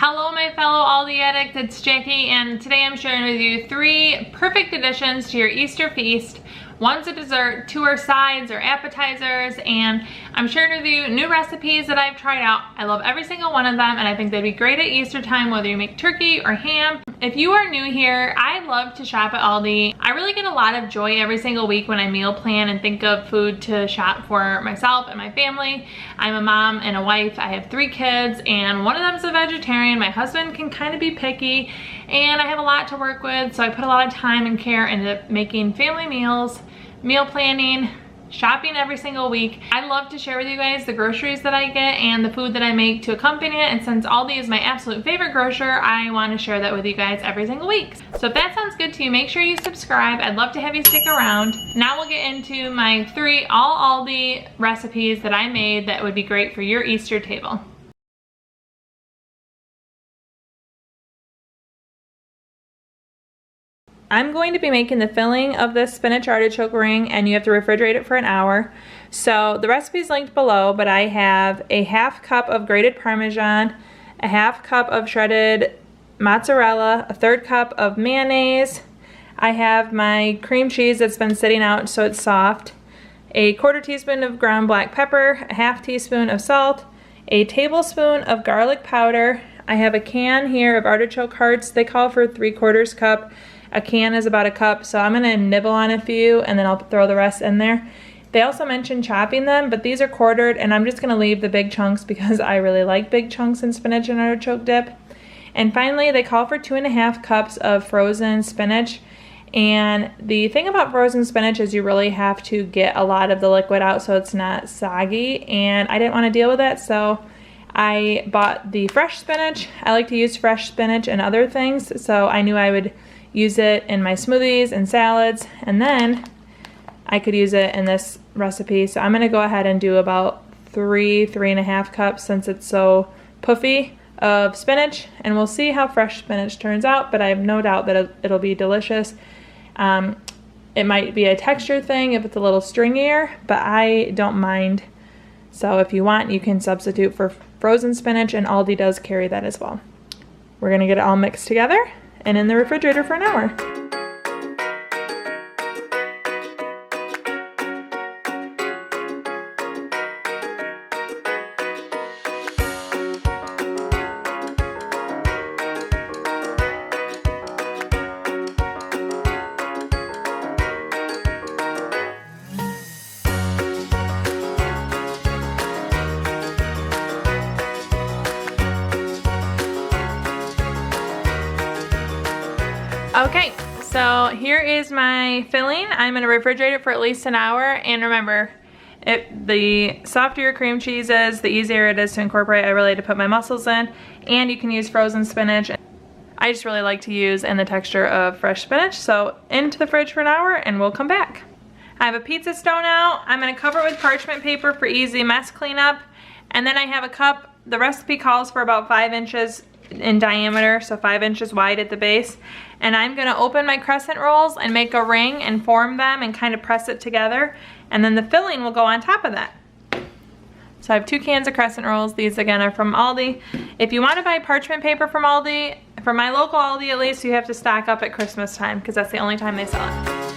Hello my fellow ALDI Addict, it's Jackie, and today I'm sharing with you 3 perfect additions to your Easter feast. One's a dessert, 2 are sides or appetizers, and I'm sharing with you new recipes that I've tried out. I love every single one of them, and I think they'd be great at Easter time, whether you make turkey or ham. If you are new here, I love to shop at Aldi. I really get a lot of joy every single week when I meal plan and think of food to shop for myself and my family. I'm a mom and a wife. I have 3 kids, and one of them's a vegetarian. My husband can kind of be picky, and I have a lot to work with, so I put a lot of time and care into making family meals, meal planning, shopping every single week. I love to share with you guys the groceries that I get and the food that I make to accompany it, and since Aldi is my absolute favorite grocer, I want to share that with you guys every single week. So if that sounds good to you, make sure you subscribe. I'd love to have you stick around. Now we'll get into my 3 all Aldi recipes that I made that would be great for your Easter table. I'm going to be making the filling of this spinach artichoke ring, and you have to refrigerate it for an hour. So the recipe is linked below, but I have a 1/2 cup of grated Parmesan, a 1/2 cup of shredded mozzarella, a 1/3 cup of mayonnaise. I have my cream cheese that's been sitting out so it's soft, a 1/4 teaspoon of ground black pepper, a 1/2 teaspoon of salt, a tablespoon of garlic powder. I have a can here of artichoke hearts. They call for 3/4 cup. A can is about a cup, so I'm gonna nibble on a few and then I'll throw the rest in there. They also mentioned chopping them, but these are quartered, and I'm just gonna leave the big chunks because I really like big chunks in spinach and artichoke dip. And finally, they call for 2.5 cups of frozen spinach. And the thing about frozen spinach is you really have to get a lot of the liquid out so it's not soggy, and I didn't want to deal with that, so I bought the fresh spinach. I like to use fresh spinach and other things, so I knew I would use it in my smoothies and salads, and then I could use it in this recipe. So I'm gonna go ahead and do about 3.5 cups since it's so puffy of spinach, and we'll see how fresh spinach turns out, but I have no doubt that it'll be delicious. It might be a texture thing if it's a little stringier, but I don't mind. So if you want, you can substitute for frozen spinach, and Aldi does carry that as well. We're gonna get it all mixed together and in the refrigerator for an hour. Okay, so here is my filling. I'm gonna refrigerate it for at least an hour, and remember, the softer your cream cheese is, the easier it is to incorporate. I really had to put my mussels in, and you can use frozen spinach. I just really like to use in the texture of fresh spinach. So into the fridge for an hour, and we'll come back. I have a pizza stone out. I'm gonna cover it with parchment paper for easy mess cleanup, and then I have a cup. The recipe calls for about 5 inches in diameter, so 5 inches wide at the base. And I'm gonna open my crescent rolls and make a ring and form them and kind of press it together, and then the filling will go on top of that. So I have 2 cans of crescent rolls. These again are from Aldi. If you want to buy parchment paper from Aldi, from my local Aldi at least, you have to stock up at Christmas time because that's the only time they sell it.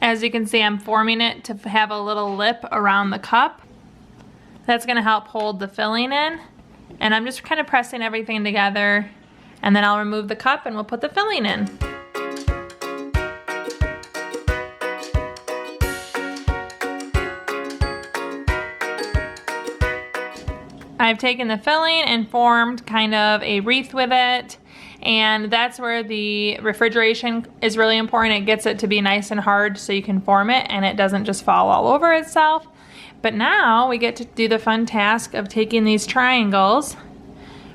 As you can see, I'm forming it to have a little lip around the cup. That's gonna help hold the filling in. And I'm just kind of pressing everything together, and then I'll remove the cup and we'll put the filling in. I've taken the filling and formed kind of a wreath with it. And that's where the refrigeration is really important. It gets it to be nice and hard so you can form it and it doesn't just fall all over itself. But now we get to do the fun task of taking these triangles,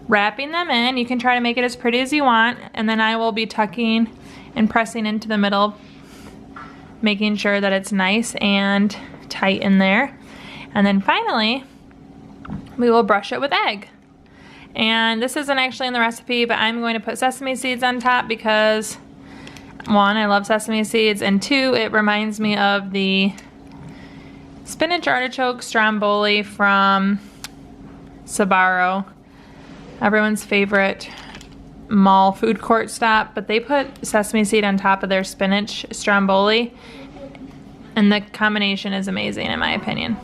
wrapping them in. You can try to make it as pretty as you want, and then I will be tucking and pressing into the middle, making sure that it's nice and tight in there. And then finally, we will brush it with egg. And this isn't actually in the recipe, but I'm going to put sesame seeds on top because, one, I love sesame seeds, and two, it reminds me of the spinach artichoke stromboli from Sbarro, everyone's favorite mall food court stop, but they put sesame seed on top of their spinach stromboli, and the combination is amazing in my opinion.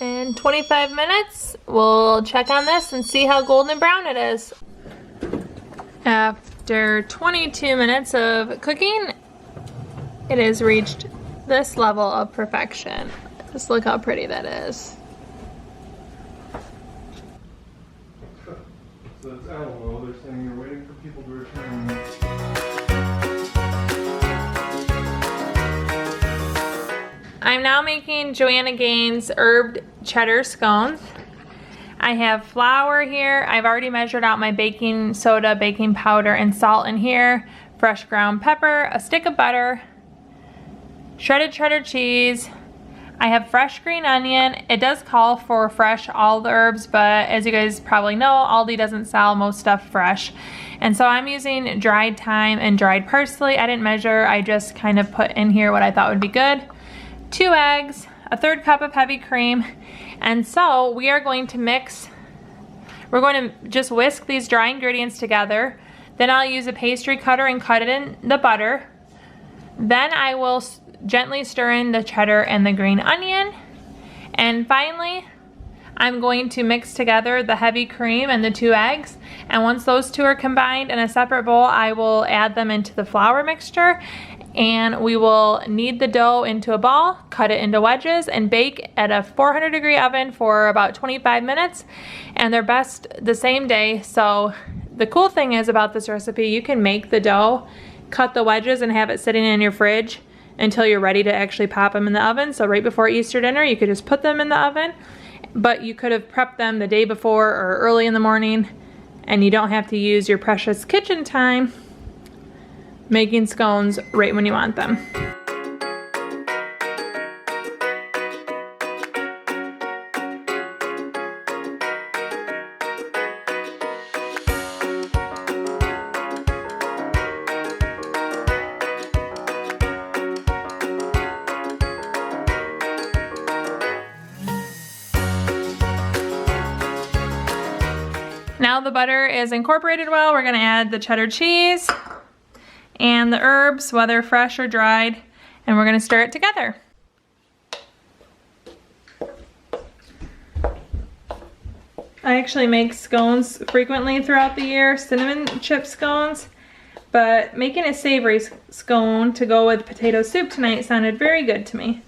In 25 minutes, we'll check on this and see how golden brown it is. After 22 minutes of cooking, it has reached this level of perfection. Just look how pretty that is. So it's Alamo. They're saying they're waiting for people to return. I'm now making Joanna Gaines herbed cheddar scones. I have flour here. I've already measured out my baking soda, baking powder, and salt in here. Fresh ground pepper, a stick of butter, shredded cheddar cheese. I have fresh green onion. It does call for fresh all the herbs, but as you guys probably know, Aldi doesn't sell most stuff fresh. And so I'm using dried thyme and dried parsley. I didn't measure, I just kind of put in here what I thought would be good. 2 eggs, a 1/3 cup of heavy cream, and so we are going to mix, we're going to just whisk these dry ingredients together. Then I'll use a pastry cutter and cut it in the butter. Then I will gently stir in the cheddar and the green onion. And finally, I'm going to mix together the heavy cream and the 2 eggs. And once those two are combined in a separate bowl, I will add them into the flour mixture. And we will knead the dough into a ball, cut it into wedges, and bake at a 400-degree oven for about 25 minutes. And they're best the same day. So the cool thing is about this recipe, you can make the dough, cut the wedges, and have it sitting in your fridge until you're ready to actually pop them in the oven. So right before Easter dinner, you could just put them in the oven. But you could have prepped them the day before or early in the morning, and you don't have to use your precious kitchen time making scones right when you want them. Now the butter is incorporated well, we're gonna add the cheddar cheese and the herbs, whether fresh or dried, and we're gonna stir it together. I actually make scones frequently throughout the year, cinnamon chip scones, but making a savory scone to go with potato soup tonight sounded very good to me.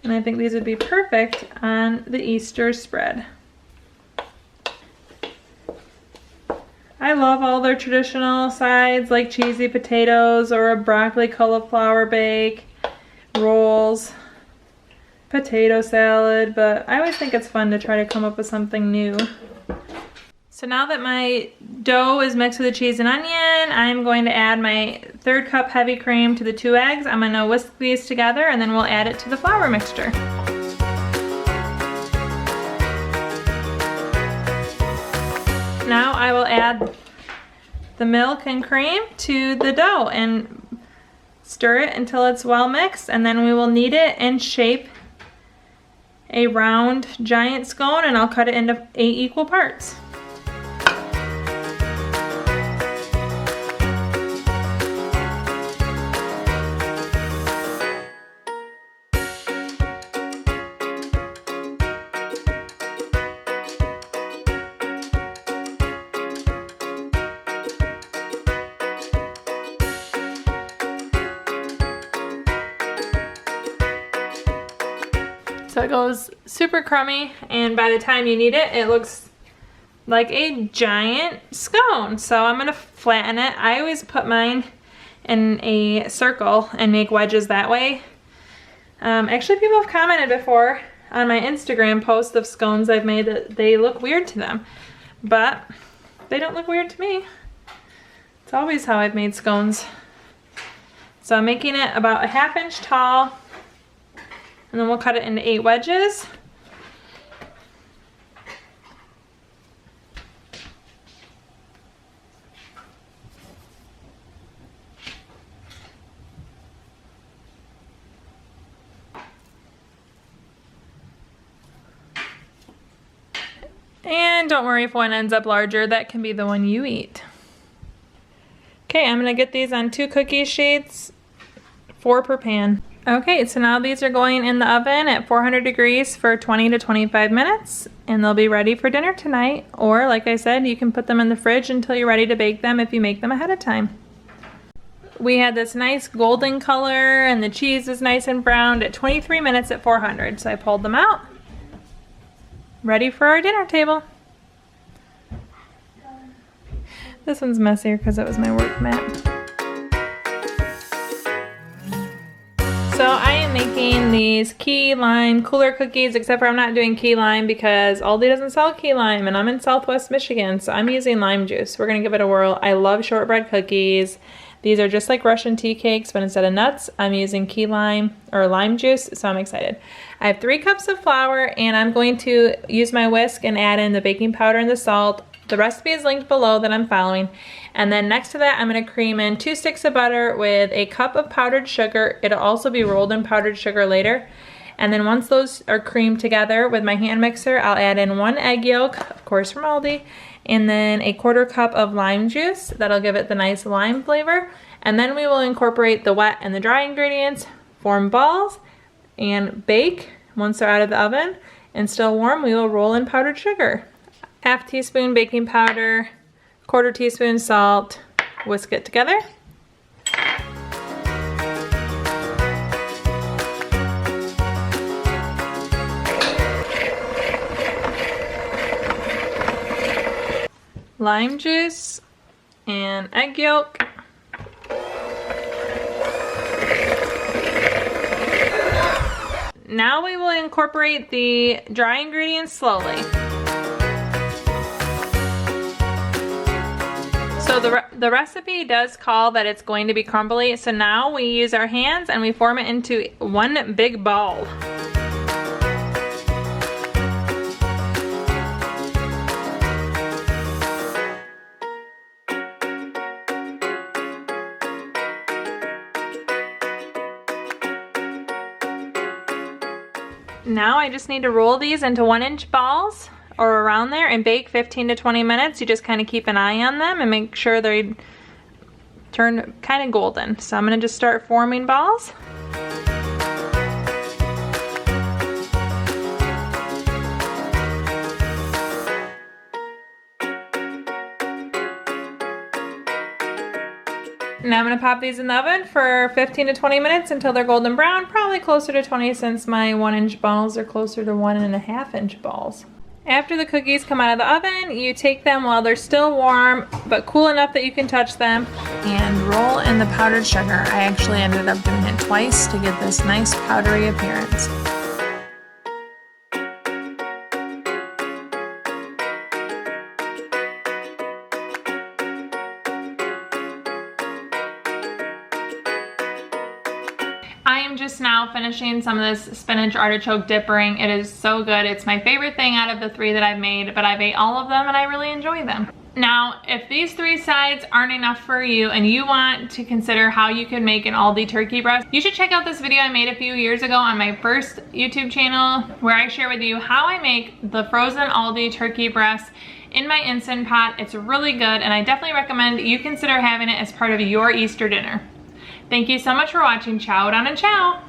And I think these would be perfect on the Easter spread. I love all their traditional sides like cheesy potatoes or a broccoli cauliflower bake, rolls, potato salad, but I always think it's fun to try to come up with something new. So now that my dough is mixed with the cheese and onion, I'm going to add my 1/3 cup heavy cream to the 2 eggs. I'm gonna whisk these together and then we'll add it to the flour mixture. Now I will add the milk and cream to the dough and stir it until it's well mixed, and then we will knead it and shape a round giant scone, and I'll cut it into 8 equal parts. So it goes super crummy, and by the time you knead it, it looks like a giant scone. So I'm gonna flatten it. I always put mine in a circle and make wedges that way. Actually, people have commented before on my Instagram post of scones I've made that they look weird to them, but they don't look weird to me. It's always how I've made scones. So I'm making it about a 1/2 inch tall, and then we'll cut it into 8 wedges. And don't worry if one ends up larger, that can be the one you eat. Okay, I'm gonna get these on 2 cookie sheets, 4 per pan. Okay, so now these are going in the oven at 400 degrees for 20 to 25 minutes, and they'll be ready for dinner tonight. Or, like I said, you can put them in the fridge until you're ready to bake them if you make them ahead of time. We had this nice golden color, and the cheese is nice and browned at 23 minutes at 400, so I pulled them out. Ready for our dinner table. This one's messier because it was my work mat. So I am making these key lime cooler cookies, except for I'm not doing key lime because Aldi doesn't sell key lime and I'm in Southwest Michigan, so I'm using lime juice. We're gonna give it a whirl. I love shortbread cookies. These are just like Russian tea cakes, but instead of nuts, I'm using key lime or lime juice, so I'm excited. I have 3 cups of flour, and I'm going to use my whisk and add in the baking powder and the salt. The recipe is linked below that I'm following. And then next to that, I'm gonna cream in 2 sticks of butter with a cup of powdered sugar. It'll also be rolled in powdered sugar later. And then once those are creamed together with my hand mixer, I'll add in 1 egg yolk, of course from Aldi, and then a 1/4 cup of lime juice. That'll give it the nice lime flavor. And then we will incorporate the wet and the dry ingredients, form balls, and bake. Once they're out of the oven and still warm, we will roll in powdered sugar. 1/2 teaspoon baking powder, 1/4 teaspoon salt, whisk it together. Lime juice and egg yolk. Now we will incorporate the dry ingredients slowly. So the recipe does call that it's going to be crumbly, so now we use our hands and we form it into one big ball. Now I just need to roll these into 1-inch balls or around there and bake 15 to 20 minutes. You just kind of keep an eye on them and make sure they turn kind of golden. So I'm going to just start forming balls. Now I'm going to pop these in the oven for 15 to 20 minutes until they're golden brown, probably closer to 20 since my 1-inch balls are closer to 1.5-inch balls. After the cookies come out of the oven, you take them while they're still warm, but cool enough that you can touch them, and roll in the powdered sugar. I actually ended up doing it twice to get this nice powdery appearance. I am just now finishing some of this spinach artichoke dip ring. It is so good. It's my favorite thing out of the 3 that I've made, but I've ate all of them and I really enjoy them. Now, if these 3 sides aren't enough for you and you want to consider how you can make an Aldi turkey breast, you should check out this video I made a few years ago on my first YouTube channel where I share with you how I make the frozen Aldi turkey breast in my Instant Pot. It's really good and I definitely recommend you consider having it as part of your Easter dinner. Thank you so much for watching. Chow down and chow.